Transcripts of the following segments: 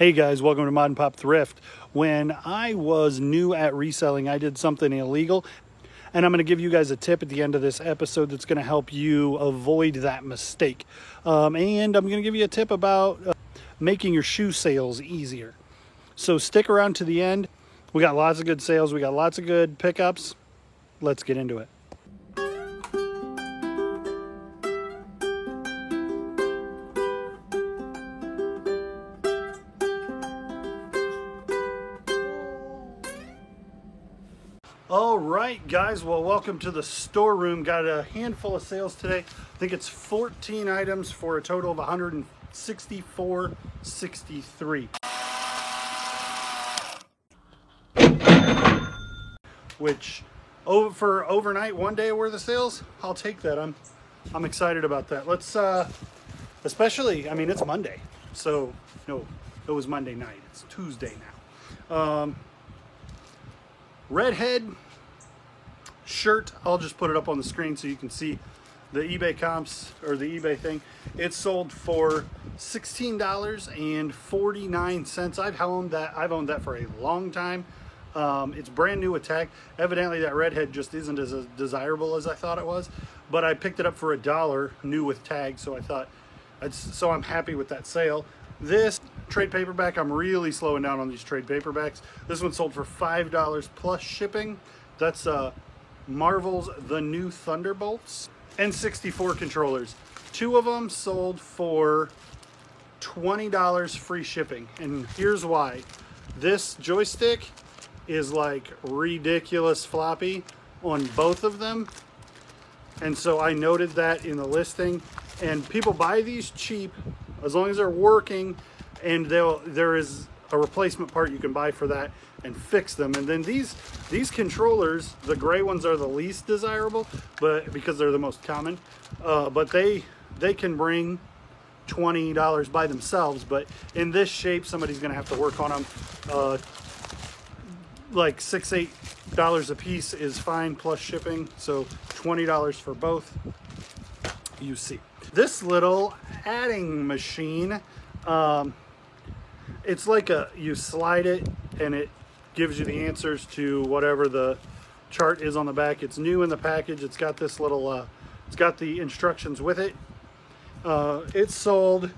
Hey guys, welcome to Mod and Pop Thrift. When I was new at reselling, I did something illegal, and I'm going to give you guys a tip at the end of this episode that's going to help you avoid that mistake. And I'm going to give you a tip about making your shoe sales easier. So stick around to the end. We got lots of good sales. We got lots of good pickups. Let's get into it. All right, guys, well, welcome to the storeroom. Got a handful of sales today. I think it's 14 items for a total of $164.63. Which, for overnight, one day worth of sales, I'll take that. I'm excited about that. Let's, especially, I mean, it's Monday. So, no, it was Monday night. It's Tuesday now. Redhead shirt, I'll just put it up on the screen so you can see the eBay comps or the eBay thing. It sold for $16.49. I've owned that for a long time. It's brand new with tag. Evidently that redhead just isn't as desirable as I thought it was, but I picked it up for $1 new with tag, so I'm happy with that sale. This trade paperback, I'm really slowing down on these trade paperbacks. This one sold for $5 plus shipping. That's Marvel's The New Thunderbolts. N64 controllers. 2 of them sold for $20 free shipping. And here's why. This joystick is like ridiculous floppy on both of them. And so I noted that in the listing. And people buy these cheap as long as they're working, and there is a replacement part you can buy for that and fix them. And then these controllers, the gray ones are the least desirable, but because they're the most common, but they can bring $20 by themselves. But in this shape, somebody's gonna have to work on them. Like $6-8 a piece is fine plus shipping, so $20 for both. You see this little adding machine. It's like you slide it and it gives you the answers to whatever the chart is on the back. It's new in the package. It's got this little it's got the instructions with it. It sold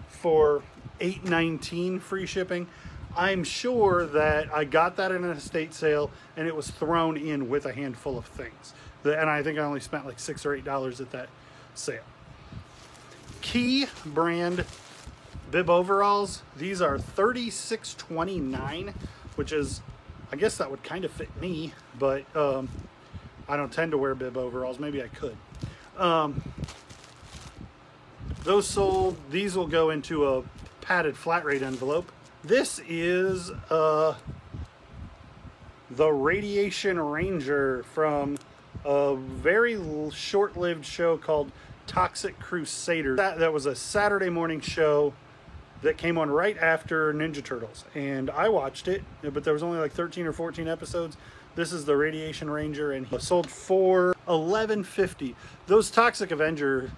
for $8.19 free shipping. I'm sure that I got that in an estate sale and it was thrown in with a handful of things. And I think I only spent like $6 or $8 at that sale. Key brand bib overalls. These are $36.29, which is, I guess that would kind of fit me, but I don't tend to wear bib overalls. Maybe I could. Those sold. These will go into a padded flat rate envelope. This is the Radiation Ranger from a very short-lived show called Toxic Crusader. That was a Saturday morning show that came on right after Ninja Turtles, and I watched it, but there was only like 13 or 14 episodes. This is the Radiation Ranger, and he sold for $11.50. Those Toxic Avengers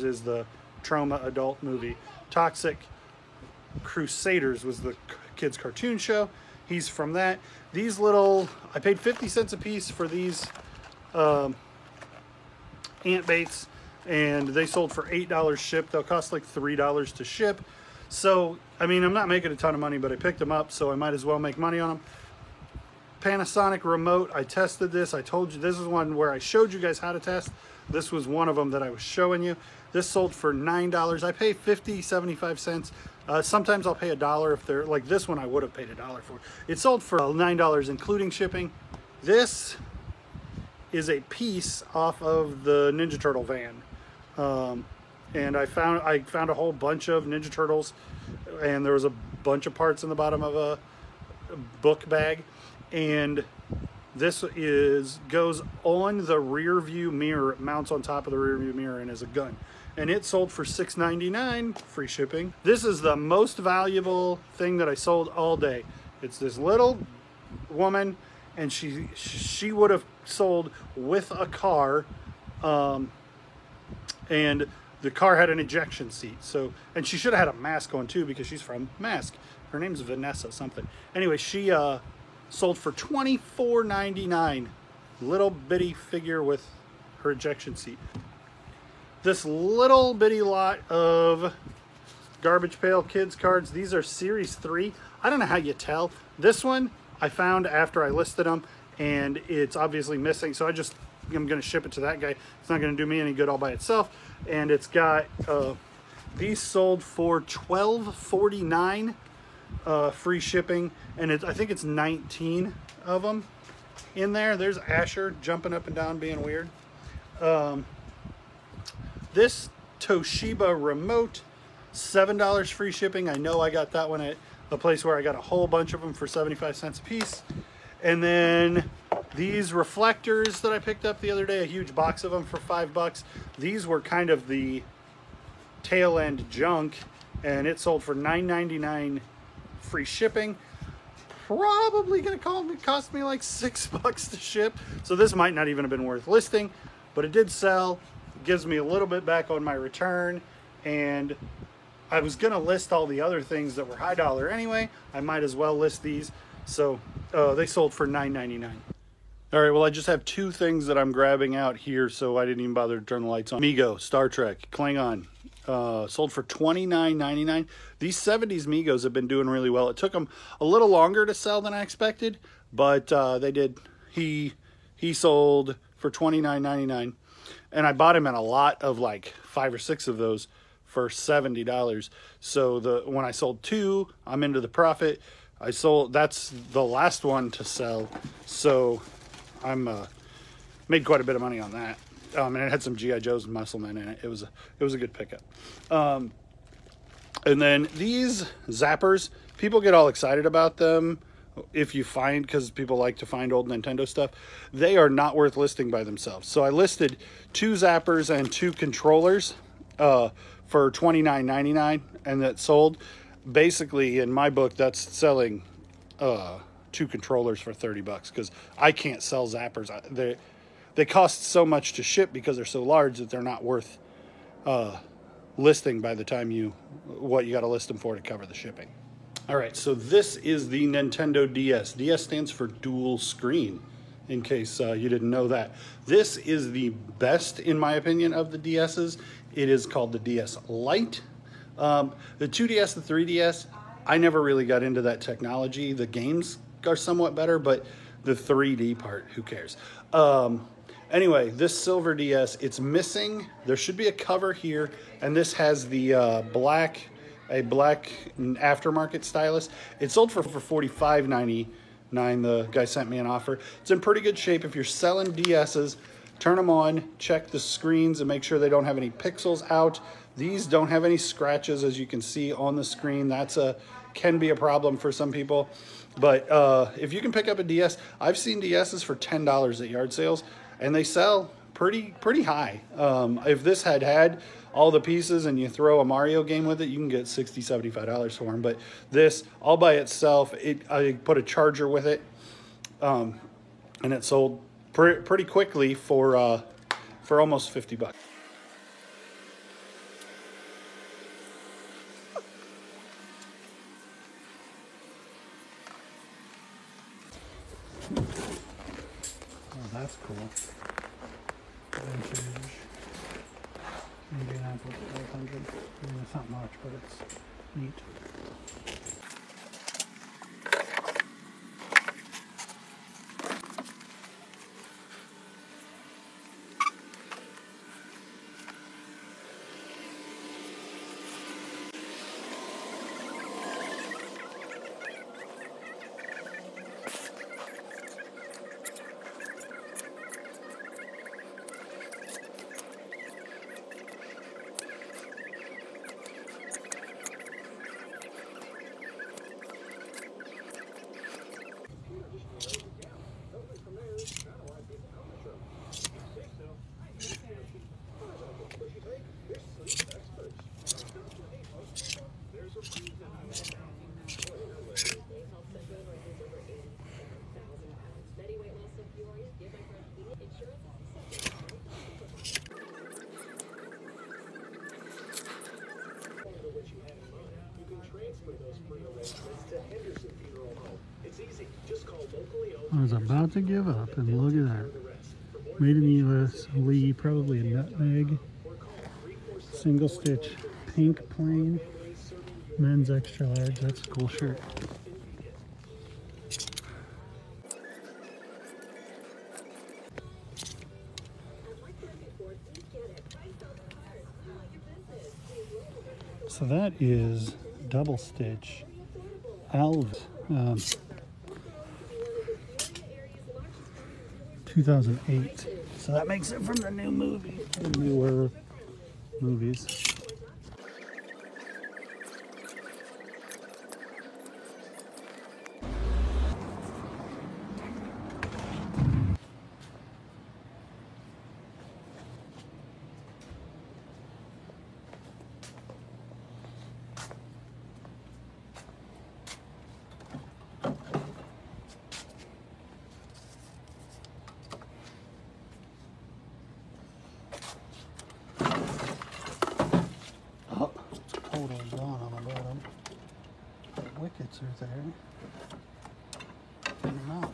is the Trauma adult movie. Toxic Crusaders was the kids cartoon show. He's from that. These little, I paid 50 cents a piece for these ant baits, and they sold for $8 shipped. They'll cost like $3 to ship. So, I mean, I'm not making a ton of money, but I picked them up, so I might as well make money on them. Panasonic remote, I tested this. I told you, this is one where I showed you guys how to test. This was one of them that I was showing you. This sold for $9. I pay 50, 75 cents. Sometimes I'll pay $1 if they're, like this one I would have paid $1 for. It sold for $9 including shipping. This is a piece off of the Ninja Turtle van. And I found a whole bunch of Ninja Turtles, and there was a bunch of parts in the bottom of a book bag. And this goes on the rear view mirror. It mounts on top of the rear view mirror and is a gun. And it sold for $6.99 free shipping. This is the most valuable thing that I sold all day. It's this little woman, and she would have sold with a car, and the car had an ejection seat. So, and she should have had a mask on too because she's from Mask. Her name's Vanessa something. Anyway, she sold for $24.99. Little bitty figure with her ejection seat. This little bitty lot of Garbage Pail Kids cards. These are Series 3. I don't know how you tell. This one I found after I listed them, and it's obviously missing, so I'm going to ship it to that guy. It's not going to do me any good all by itself. And it's got, these sold for $12.49, free shipping, and I think it's 19 of them in there. There's Asher jumping up and down being weird. This Toshiba remote, $7 free shipping. I know I got that one at a place where I got a whole bunch of them for 75 cents a piece. And then these reflectors that I picked up the other day, a huge box of them for $5. These were kind of the tail end junk, and it sold for $9.99 free shipping. Probably gonna cost me like $6 to ship. So this might not even have been worth listing, but it did sell. It gives me a little bit back on my return, and I was gonna list all the other things that were high dollar anyway. I might as well list these. So they sold for $9.99. All right, well, I just have two things that I'm grabbing out here, so I didn't even bother to turn the lights on. Mego, Star Trek, Klingon, sold for $29.99. These 70s Megos have been doing really well. It took them a little longer to sell than I expected, but they did. He sold for $29.99, and I bought him in a lot of like 5 or 6 of those for $70. So when I sold 2, I'm into the profit. That's the last one to sell, so I'm made quite a bit of money on that. And it had some G.I. Joes and Musclemen in it. It was a good pickup. And then these zappers, people get all excited about them because people like to find old Nintendo stuff. They are not worth listing by themselves. So I listed 2 zappers and 2 controllers for $29.99, and that sold. Basically, in my book, that's selling 2 controllers for $30 because I can't sell zappers. They cost so much to ship because they're so large that they're not worth listing by the time what you got to list them for to cover the shipping. All right, so this is the Nintendo DS. DS stands for dual screen, in case you didn't know that. This is the best, in my opinion, of the DSs. It is called the DS Lite. The 2DS, the 3DS, I never really got into that technology. The games are somewhat better, but the 3D part, who cares? Anyway, this silver DS, it's missing. There should be a cover here, and this has the black aftermarket stylus. It sold for $45.99. The guy sent me an offer. It's in pretty good shape. If you're selling DSs, turn them on, check the screens, and make sure they don't have any pixels out. These don't have any scratches, as you can see on the screen. That's can be a problem for some people. But if you can pick up a DS, I've seen DSs for $10 at yard sales, and they sell pretty high. If this had all the pieces and you throw a Mario game with it, you can get $60, $75 for them. But this, all by itself, I put a charger with it, and it sold pretty quickly for almost $50. Oh, that's cool. Vintage Indianapolis 500. I mean, it's not much, but it's neat. I was about to give up, and look at that. Made in the U.S. Lee, probably a nutmeg. Single stitch, pink plain. Men's extra large. That's a cool shirt. So that is double stitch. Elves. 2008. So that makes it from the new movie. The newer movies. Oh, it's totally gone on the bottom. The wickets are there. Get them out.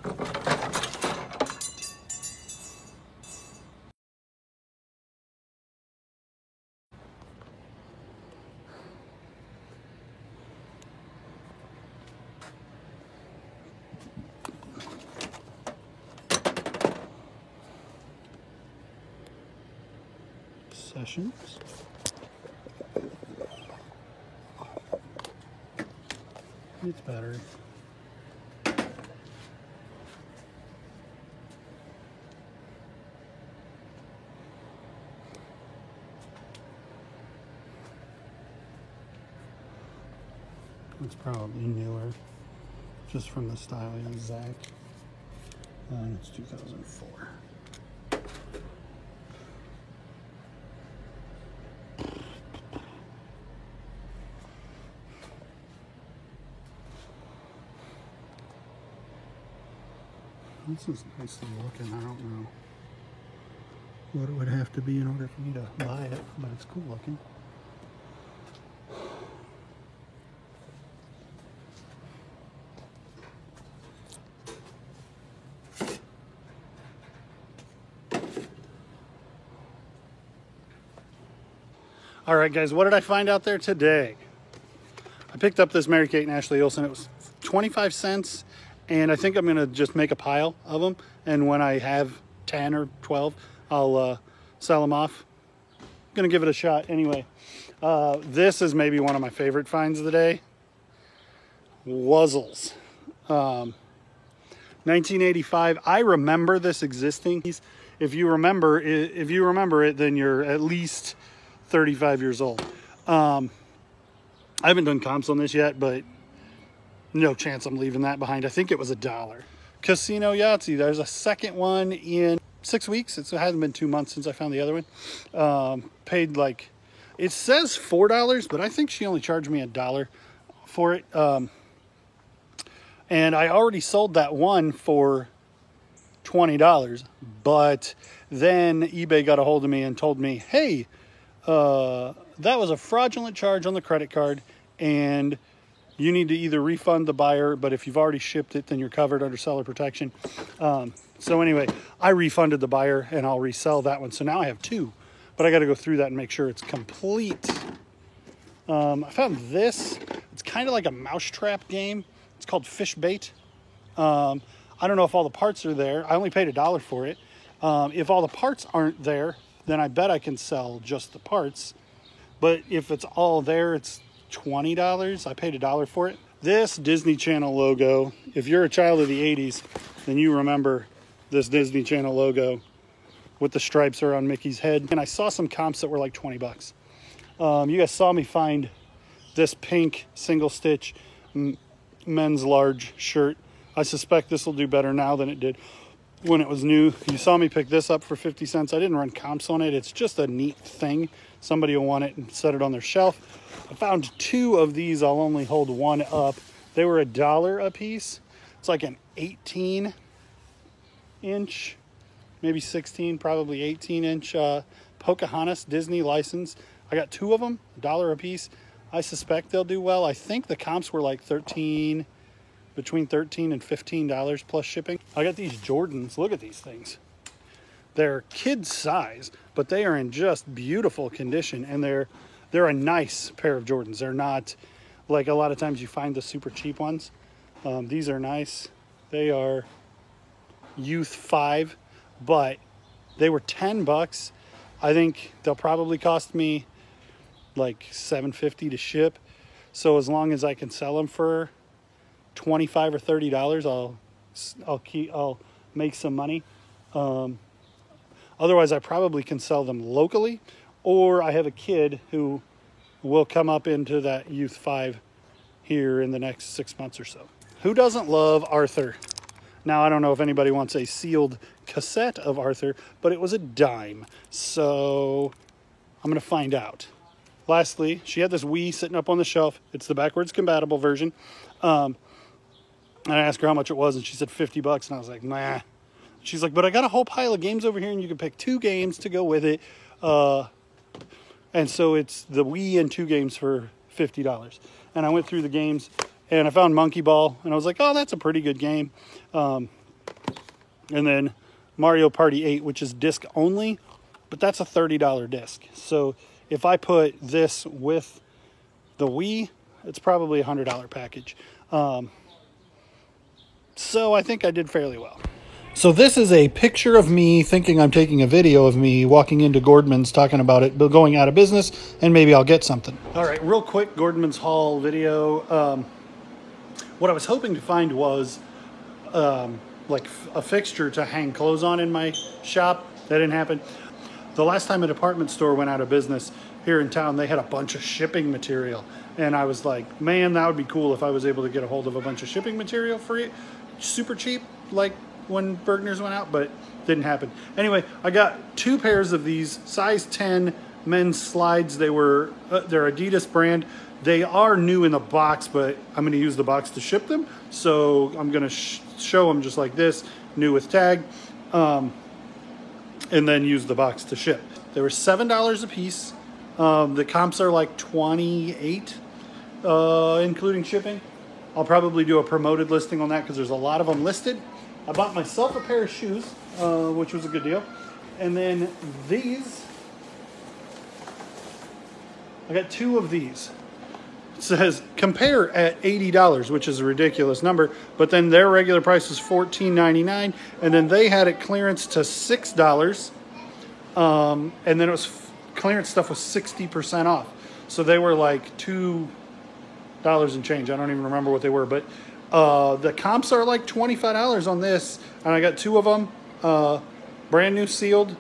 Sessions. It's battery. It's probably newer, just from the styling, Zach. And it's 2004. This is nicely looking. I don't know what it would have to be in order for me to buy it, but it's cool looking. All right, guys, what did I find out there today? I picked up this Mary Kate and Ashley Olsen. It was 25 cents, and I think I'm gonna just make a pile of them, and when I have 10 or 12, I'll sell them off. I'm gonna give it a shot anyway. This is maybe one of my favorite finds of the day. Wuzzles. 1985. I remember this existing. If you remember it, then you're at least 35 years old. I haven't done comps on this yet, but no chance I'm leaving that behind. I think it was $1. Casino Yahtzee. There's a second one in 6 weeks. It hasn't been 2 months since I found the other one. Paid like, it says $4, but I think she only charged me $1 for it. And I already sold that one for $20, but then eBay got a hold of me and told me, hey, that was a fraudulent charge on the credit card, and you need to either refund the buyer, but if you've already shipped it, then you're covered under seller protection. So anyway, I refunded the buyer, and I'll resell that one. So now I have two, but I got to go through that and make sure it's complete. I found this. It's kind of like a mousetrap game. It's called Fish Bait. I don't know if all the parts are there. I only paid $1 for it. If all the parts aren't there, then I bet I can sell just the parts. But if it's all there, it's $20. I paid $1 for it. This Disney Channel logo, if you're a child of the 80s, then you remember this Disney Channel logo with the stripes around Mickey's head. And I saw some comps that were like 20 bucks. You guys saw me find this pink single stitch men's large shirt. I suspect this will do better now than it did when it was new. You saw me pick this up for 50 cents. I didn't run comps on it. It's just a neat thing. Somebody will want it and set it on their shelf. I found two of these. I'll only hold one up. They were $1 a piece. It's like an 18 inch, maybe 16, probably 18 inch Pocahontas Disney license. I got two of them, $1 a piece. I suspect they'll do well. I think the comps were like 13 between $13 and $15 plus shipping. I got these Jordans. Look at these things. They're kid size, but they are in just beautiful condition, and they're a nice pair of Jordans. They're not like a lot of times you find the super cheap ones. These are nice. They are Youth 5, but they were $10. I think they'll probably cost me like $7.50 to ship. So as long as I can sell them for $25 or $30, I'll make some money. Otherwise, I probably can sell them locally, or I have a kid who will come up into that Youth 5 here in the next 6 months or so. Who doesn't love Arthur? Now, I don't know if anybody wants a sealed cassette of Arthur, but it was a dime, so I'm going to find out. Lastly, she had this Wii sitting up on the shelf. It's the backwards compatible version. And I asked her how much it was, and she said $50, and I was like, nah. She's like, but I got a whole pile of games over here, and you can pick 2 games to go with it. And so it's the Wii and 2 games for $50. And I went through the games, and I found Monkey Ball, and I was like, oh, that's a pretty good game. And then Mario Party 8, which is disc only, but that's a $30 disc. So if I put this with the Wii, it's probably a $100 package. So I think I did fairly well. So this is a picture of me thinking I'm taking a video of me walking into Gordman's talking about it going out of business, and maybe I'll get something. All right, real quick Gordman's haul video. What I was hoping to find was like a fixture to hang clothes on in my shop. That didn't happen. The last time a department store went out of business here in town, they had a bunch of shipping material. And I was like, man, that would be cool if I was able to get a hold of a bunch of shipping material for it. Super cheap, like when Bergner's went out, but didn't happen. Anyway, I got 2 pairs of these size 10 men's slides. They were, they're Adidas brand. They are new in the box, but I'm going to use the box to ship them. So I'm going to show them just like this, new with tag, and then use the box to ship. They were $7 a piece. The comps are like $28, including shipping. I'll probably do a promoted listing on that because there's a lot of them listed. I bought myself a pair of shoes, which was a good deal. And then these, I got 2 of these. It says compare at $80, which is a ridiculous number, but then their regular price was $14.99, and then they had it clearance to $6, and then it was clearance stuff was 60% off. So they were like $2 and change. I don't even remember what they were, but the comps are like $25 on this, and I got 2 of them, brand new sealed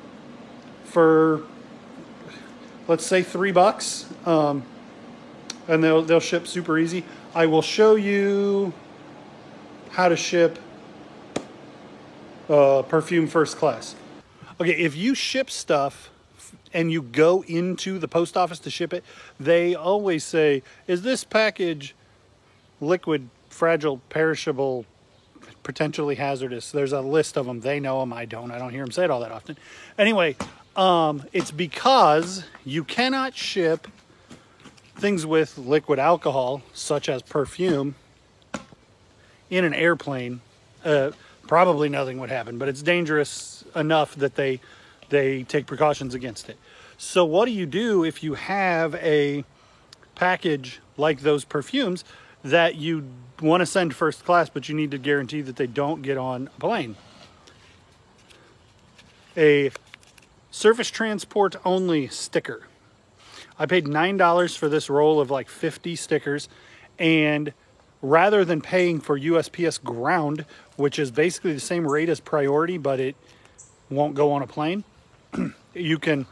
for, let's say $3. And they'll ship super easy. I will show you how to ship perfume first class. Okay, if you ship stuff and you go into the post office to ship it, they always say, is this package liquid, fragile, perishable, potentially hazardous? There's a list of them. They know them. I don't hear them say it all that often. Anyway, it's because you cannot ship things with liquid alcohol, such as perfume, in an airplane. Probably nothing would happen, but it's dangerous enough that they take precautions against it. So what do you do if you have a package like those perfumes that you want to send first class, but you need to guarantee that they don't get on a plane? A surface transport only sticker. I paid $9 for this roll of like 50 stickers, and rather than paying for USPS ground, which is basically the same rate as priority, but it won't go on a plane, you can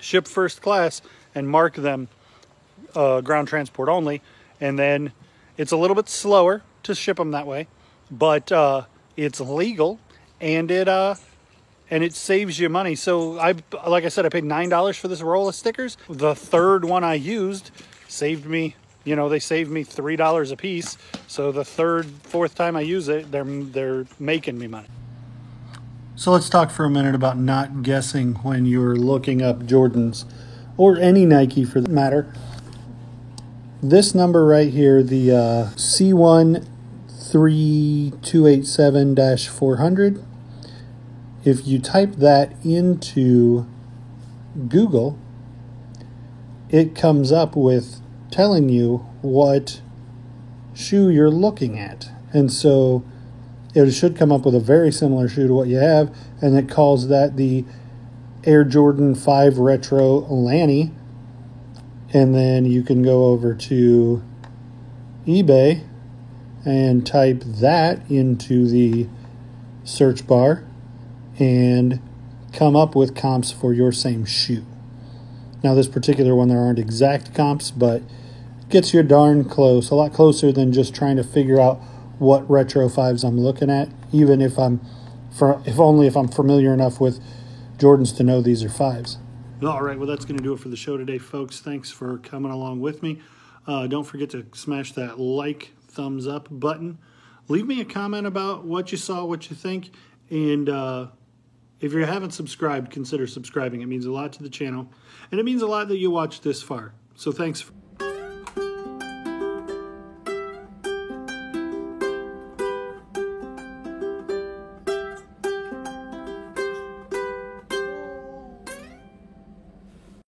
ship first class and mark them ground transport only, and then it's a little bit slower to ship them that way, but it's legal, and it saves you money. So like I said, I paid $9 for this roll of stickers. The third one I used saved me, they saved me $3 a piece. So the fourth time I use it, they're making me money. So let's talk for a minute about not guessing when you're looking up Jordans, or any Nike for that matter. This number right here, the C1 3287-400. If you type that into Google, it comes up with telling you what shoe you're looking at. And so it should come up with a very similar shoe to what you have, and it calls that the Air Jordan 5 Retro Lanny. And then you can go over to eBay and type that into the search bar and come up with comps for your same shoe. Now, this particular one, there aren't exact comps, but gets you darn close, a lot closer than just trying to figure out what Retro 5s I'm looking at, even if only if I'm familiar enough with Jordans to know these are 5s. All right, well, that's going to do it for the show today, folks. Thanks for coming along with me. Don't forget to smash that like, thumbs up button. Leave me a comment about what you saw, what you think, and if you haven't subscribed, consider subscribing. It means a lot to the channel, and it means a lot that you watched this far. So thanks.